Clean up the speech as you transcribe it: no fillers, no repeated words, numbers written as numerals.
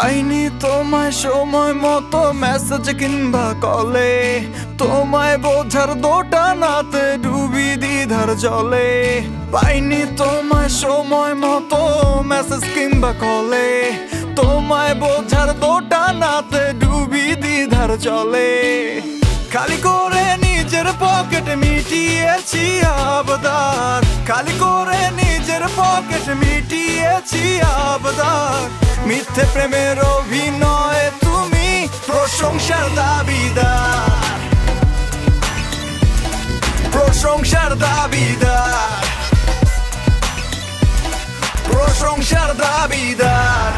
পাইনি তোমায় সময় মতো মেসেজ কিংবা কলে, তোমায় বোঝার দোটানাতে ডুবি দ্বিধার জলে। পাইনি তোমায় সময় মতো মেসেজ কিংবা কলে, তোমায় বোঝার দোটানাতে ডুবি দ্বিধার জলে। খালি করে নিজের পকেট মিটিয়েছি আবদার, খালি করে নিজের পকেট মিটিয়েছি আবদার। মিথ্যে প্রেমের অভিনয়ে তুমি প্রশংসার দাবিদার, প্রশংসার দাবিদার, প্রশংসার দাবিদার।